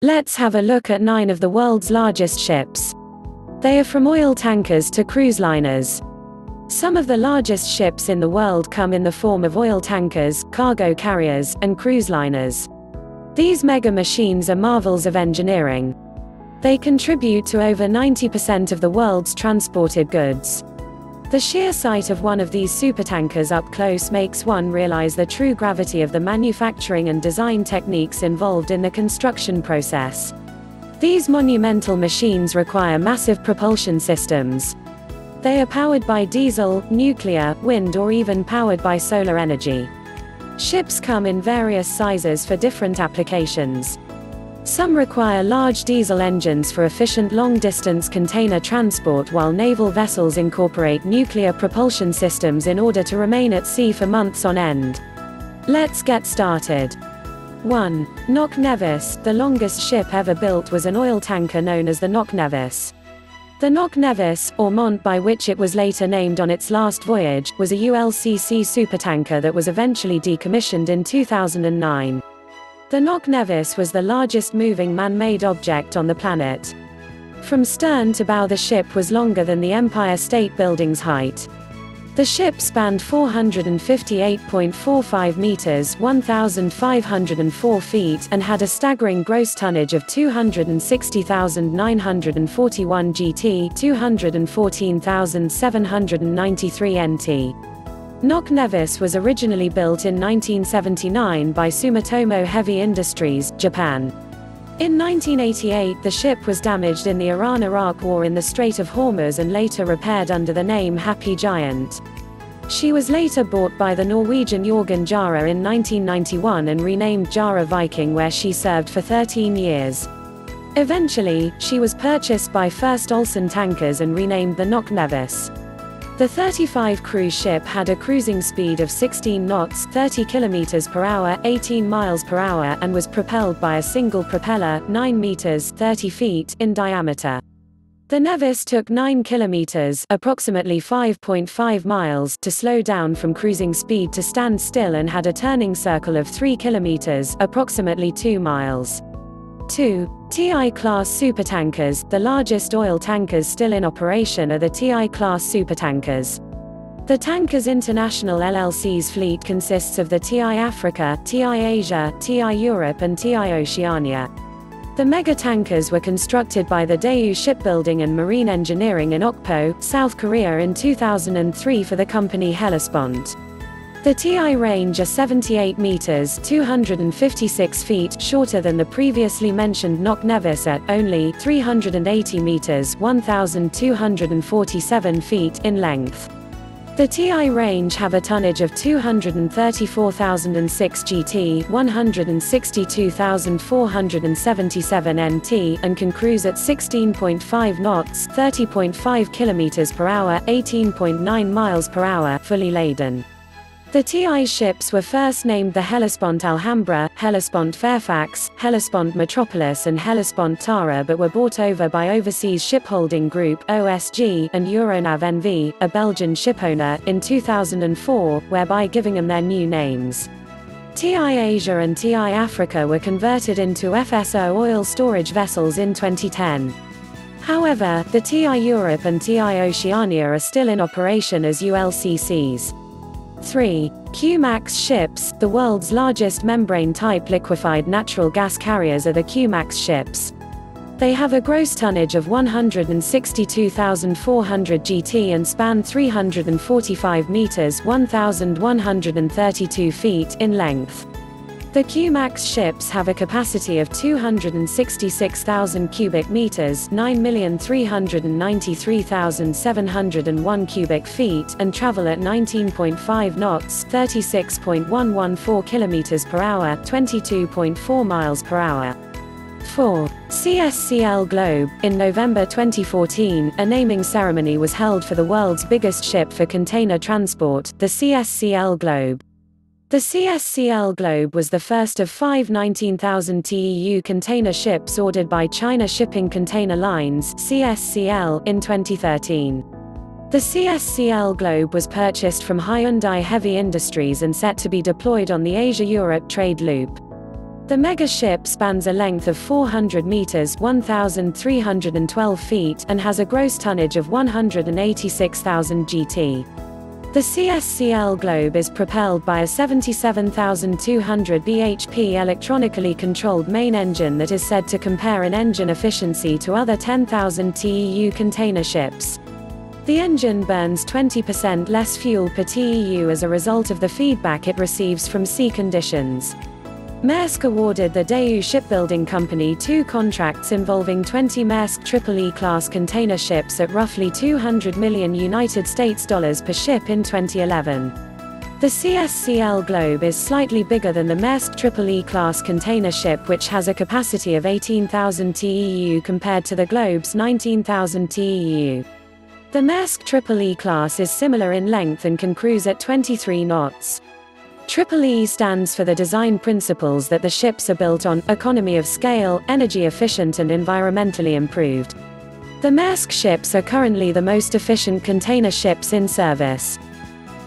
Let's have a look at 9 of the world's largest ships. They are from oil tankers to cruise liners. Some of the largest ships in the world come in the form of oil tankers, cargo carriers, and cruise liners. These mega machines are marvels of engineering. They contribute to over 90% of the world's transported goods. The sheer sight of one of these supertankers up close makes one realize the true gravity of the manufacturing and design techniques involved in the construction process. These monumental machines require massive propulsion systems. They are powered by diesel, nuclear, wind, or even powered by solar energy. Ships come in various sizes for different applications. Some require large diesel engines for efficient long-distance container transport, while naval vessels incorporate nuclear propulsion systems in order to remain at sea for months on end. Let's get started. 1. Knock Nevis. The longest ship ever built was an oil tanker known as the Knock Nevis. The Knock Nevis, or Mont by which it was later named on its last voyage, was a ULCC supertanker that was eventually decommissioned in 2009. The Knock Nevis was the largest moving man-made object on the planet. From stern to bow, the ship was longer than the Empire State Building's height. The ship spanned 458.45 meters, 1,504 feet, and had a staggering gross tonnage of 260,941 GT, 214,793 NT. Knock Nevis was originally built in 1979 by Sumitomo Heavy Industries, Japan. In 1988, the ship was damaged in the Iran-Iraq War in the Strait of Hormuz and later repaired under the name Happy Giant. She was later bought by the Norwegian Jorgen Jara in 1991 and renamed Jara Viking, where she served for 13 years. Eventually, she was purchased by First Olsen Tankers and renamed the Knock Nevis. The 35 cruise ship had a cruising speed of 16 knots, 30 km per hour, 18 miles per hour, and was propelled by a single propeller, 9 meters, 30 feet, in diameter. The Nevis took 9 kilometers, approximately 5.5 miles, to slow down from cruising speed to stand still, and had a turning circle of 3 kilometers, approximately 2 miles. 2. TI Class Supertankers. The largest oil tankers still in operation are the TI Class Supertankers. The Tankers International LLC's fleet consists of the TI Africa, TI Asia, TI Europe, and TI Oceania. The mega-tankers were constructed by the Daewoo Shipbuilding and Marine Engineering in Okpo, South Korea in 2003 for the company Hellespont. The TI range are 78 meters, 256 feet, shorter than the previously mentioned Knock Nevis at only 380 meters, 1,247 feet, in length. The TI range have a tonnage of 234,006 GT, 162,477 NT, and can cruise at 16.5 knots, 30.5 kilometers per hour, 18.9 miles per hour, fully laden. The TI ships were first named the Hellespont Alhambra, Hellespont Fairfax, Hellespont Metropolis, and Hellespont Tara, but were bought over by Overseas Shipholding Group (OSG) and Euronav NV, a Belgian shipowner, in 2004, whereby giving them their new names. TI Asia and TI Africa were converted into FSO oil storage vessels in 2010. However, the TI Europe and TI Oceania are still in operation as ULCCs. 3. Q-Max ships. The world's largest membrane-type liquefied natural gas carriers are the Q-Max ships. They have a gross tonnage of 162,400 GT and span 345 meters, 1,132 feet, in length. The Q-Max ships have a capacity of 266,000 cubic meters, 9,393,701 cubic feet, and travel at 19.5 knots, 36.114 kilometers per hour, 22.4 miles per hour. 4. CSCL Globe. In November 2014, a naming ceremony was held for the world's biggest ship for container transport, the CSCL Globe. The CSCL Globe was the first of 5 19,000 TEU container ships ordered by China Shipping Container Lines (CSCL) in 2013. The CSCL Globe was purchased from Hyundai Heavy Industries and set to be deployed on the Asia-Europe trade loop. The mega ship spans a length of 400 meters (1,312 feet) and has a gross tonnage of 186,000 gt. The CSCL Globe is propelled by a 77,200 bhp electronically controlled main engine that is said to compare in engine efficiency to other 10,000 TEU container ships. The engine burns 20% less fuel per TEU as a result of the feedback it receives from sea conditions. Maersk awarded the Daewoo Shipbuilding Company 2 contracts involving 20 Maersk EE-class container ships at roughly $200 million per ship in 2011. The CSCL Globe is slightly bigger than the Maersk EE-class container ship, which has a capacity of 18,000 TEU compared to the Globe's 19,000 TEU. The Maersk EE class is similar in length and can cruise at 23 knots. EE stands for the design principles that the ships are built on: economy of scale, energy efficient and environmentally improved. The Maersk ships are currently the most efficient container ships in service.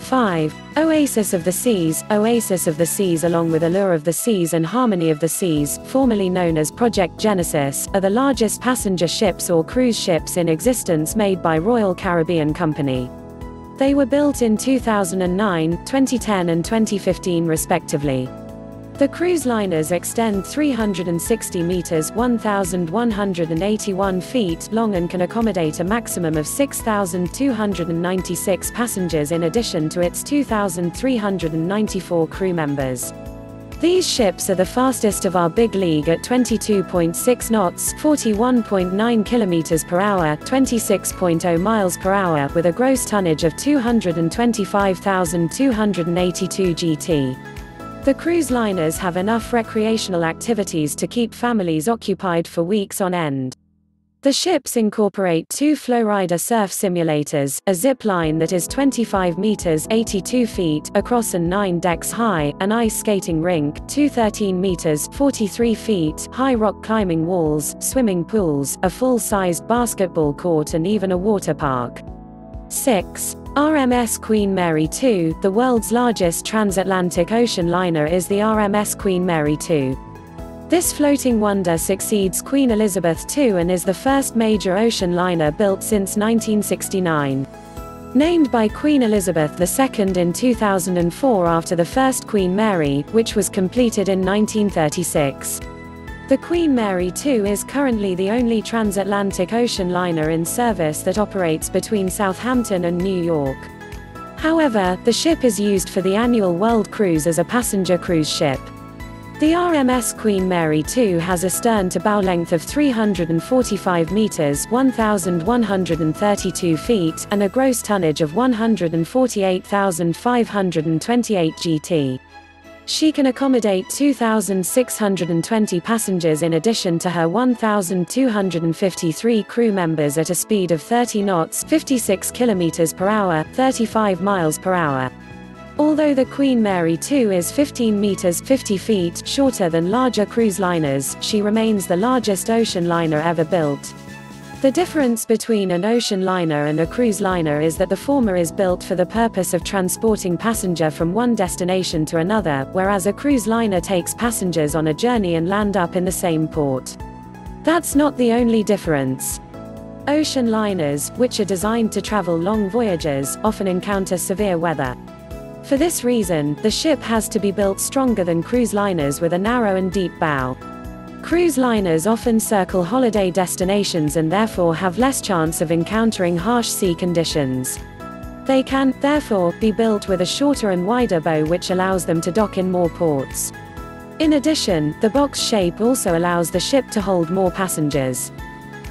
5. Oasis of the Seas. Oasis of the Seas, along with Allure of the Seas and Harmony of the Seas, formerly known as Project Genesis, are the largest passenger ships or cruise ships in existence made by Royal Caribbean Company. They were built in 2009, 2010 and 2015 respectively. The cruise liners extend 360 meters (1,181 feet) long and can accommodate a maximum of 6,296 passengers in addition to its 2,394 crew members. These ships are the fastest of our big league at 22.6 knots, 41.9 km per hour, 26.0 miles per hour, with a gross tonnage of 225,282 gt. The cruise liners have enough recreational activities to keep families occupied for weeks on end. The ships incorporate 2 Flowrider surf simulators, a zip line that is 25 meters (82 feet) across and 9 decks high, an ice skating rink, 2 13 meters (43 feet) high rock climbing walls, swimming pools, a full-sized basketball court and even a water park. 6. RMS Queen Mary 2. The world's largest transatlantic ocean liner is the RMS Queen Mary 2. This floating wonder succeeds Queen Elizabeth II and is the first major ocean liner built since 1969. Named by Queen Elizabeth II in 2004 after the first Queen Mary, which was completed in 1936. The Queen Mary II is currently the only transatlantic ocean liner in service that operates between Southampton and New York. However, the ship is used for the annual World Cruise as a passenger cruise ship. The RMS Queen Mary 2 has a stern-to-bow length of 345 meters (1,132 feet) and a gross tonnage of 148,528 gt. She can accommodate 2,620 passengers in addition to her 1,253 crew members at a speed of 30 knots (56 km per hour, 35 miles per hour). Although the Queen Mary 2 is 15 meters (50 feet) shorter than larger cruise liners, she remains the largest ocean liner ever built. The difference between an ocean liner and a cruise liner is that the former is built for the purpose of transporting passenger from one destination to another, whereas a cruise liner takes passengers on a journey and land up in the same port. That's not the only difference. Ocean liners, which are designed to travel long voyages, often encounter severe weather. For this reason, the ship has to be built stronger than cruise liners with a narrow and deep bow. Cruise liners often circle holiday destinations and therefore have less chance of encountering harsh sea conditions. They can, therefore, be built with a shorter and wider bow, which allows them to dock in more ports. In addition, the box shape also allows the ship to hold more passengers.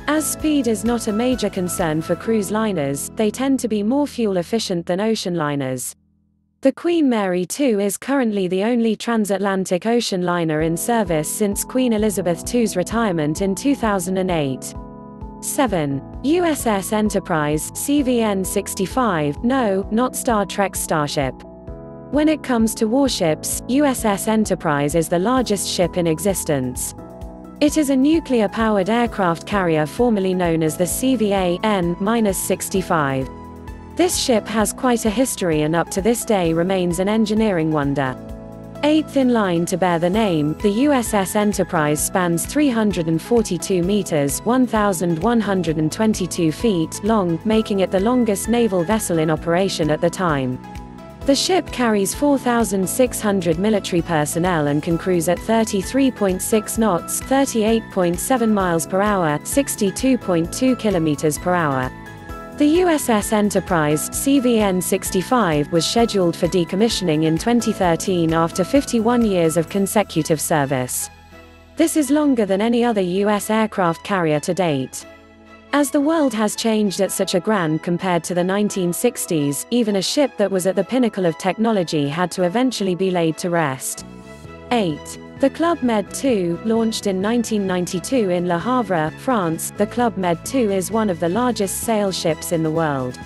As speed is not a major concern for cruise liners, they tend to be more fuel efficient than ocean liners. The Queen Mary 2 is currently the only transatlantic ocean liner in service since Queen Elizabeth II's retirement in 2008. 7. USS Enterprise, CVN-65. No, not Star Trek's Starship. When it comes to warships, USS Enterprise is the largest ship in existence. It is a nuclear-powered aircraft carrier formerly known as the CVN-65. This ship has quite a history and up to this day remains an engineering wonder. Eighth in line to bear the name, the USS Enterprise spans 342 meters (1,122 feet) long, making it the longest naval vessel in operation at the time. The ship carries 4,600 military personnel and can cruise at 33.6 knots (38.7 miles per hour, 62.2 kilometers per hour). The USS Enterprise, CVN-65, was scheduled for decommissioning in 2013 after 51 years of consecutive service. This is longer than any other U.S. aircraft carrier to date. As the world has changed at such a grand compared to the 1960s, even a ship that was at the pinnacle of technology had to eventually be laid to rest. 8. The Club Med II, launched in 1992 in Le Havre, France, the Club Med II is one of the largest sail ships in the world.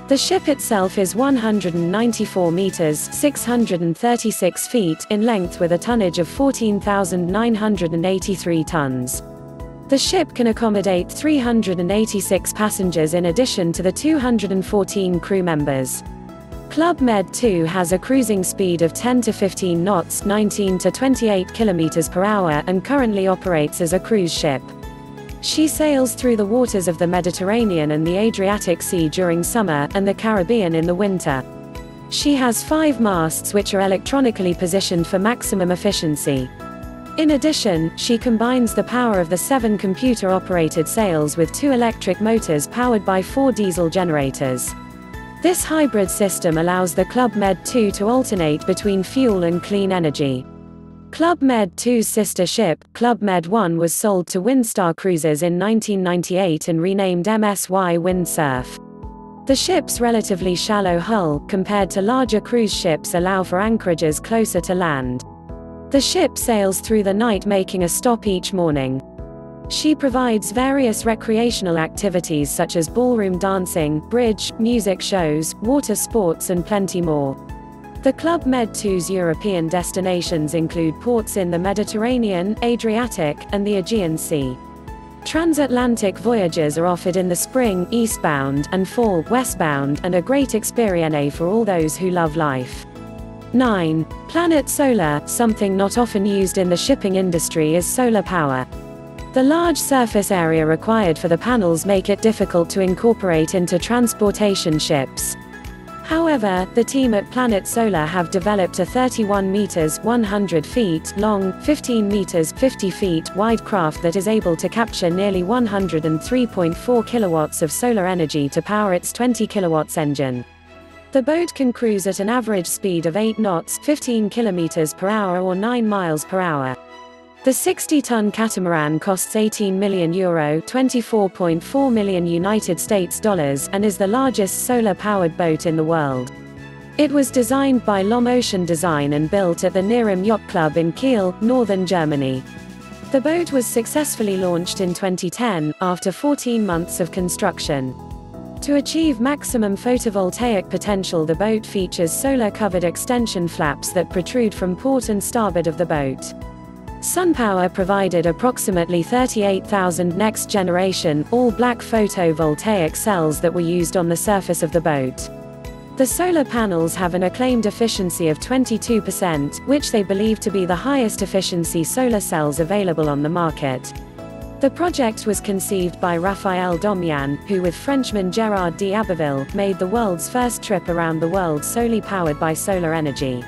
The ship itself is 194 meters (636 feet) in length with a tonnage of 14,983 tons. The ship can accommodate 386 passengers in addition to the 214 crew members. Club Med II has a cruising speed of 10 to 15 knots (19 to 28 kilometers per hour) and currently operates as a cruise ship. She sails through the waters of the Mediterranean and the Adriatic Sea during summer, and the Caribbean in the winter. She has 5 masts which are electronically positioned for maximum efficiency. In addition, she combines the power of the 7 computer-operated sails with 2 electric motors powered by 4 diesel generators. This hybrid system allows the Club Med II to alternate between fuel and clean energy. Club Med II's sister ship, Club Med I, was sold to Windstar Cruises in 1998 and renamed MSY Windsurf. The ship's relatively shallow hull, compared to larger cruise ships, allow for anchorages closer to land. The ship sails through the night, making a stop each morning. She provides various recreational activities such as ballroom dancing, bridge, music shows, water sports and plenty more. The Club Med II's European destinations include ports in the Mediterranean, Adriatic, and the Aegean Sea. Transatlantic voyages are offered in the spring, eastbound, and fall, westbound, and a great experience for all those who love life. 9. Planet Solar. Something not often used in the shipping industry is solar power. The large surface area required for the panels make it difficult to incorporate into transportation ships. However, the team at Planet Solar have developed a 31 meters (100 feet) long, 15 meters (50 feet) wide craft that is able to capture nearly 103.4 kilowatts of solar energy to power its 20 kilowatts engine. The boat can cruise at an average speed of 8 knots (15 kilometers per hour or 9 miles per hour). The 60-ton catamaran costs €18 million ($24.4 million United States dollars) and is the largest solar-powered boat in the world. It was designed by Lom Ocean Design and built at the Nerim Yacht Club in Kiel, northern Germany. The boat was successfully launched in 2010, after 14 months of construction. To achieve maximum photovoltaic potential, the boat features solar-covered extension flaps that protrude from port and starboard of the boat. SunPower provided approximately 38,000 next-generation, all-black photovoltaic cells that were used on the surface of the boat. The solar panels have an acclaimed efficiency of 22%, which they believe to be the highest efficiency solar cells available on the market. The project was conceived by Raphaël Domian, who with Frenchman Gérard d'Abbeville, made the world's first trip around the world solely powered by solar energy.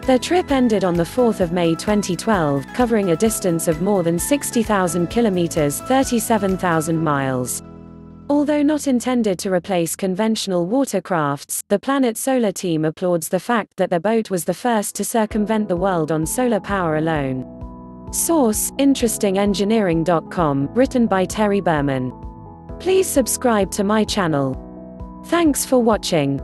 Their trip ended on the 4th of May 2012, covering a distance of more than 60,000 kilometers (37,000 miles). Although not intended to replace conventional watercrafts, the Planet Solar team applauds the fact that their boat was the first to circumvent the world on solar power alone. Source: InterestingEngineering.com, written by Terry Berman. Please subscribe to my channel. Thanks for watching.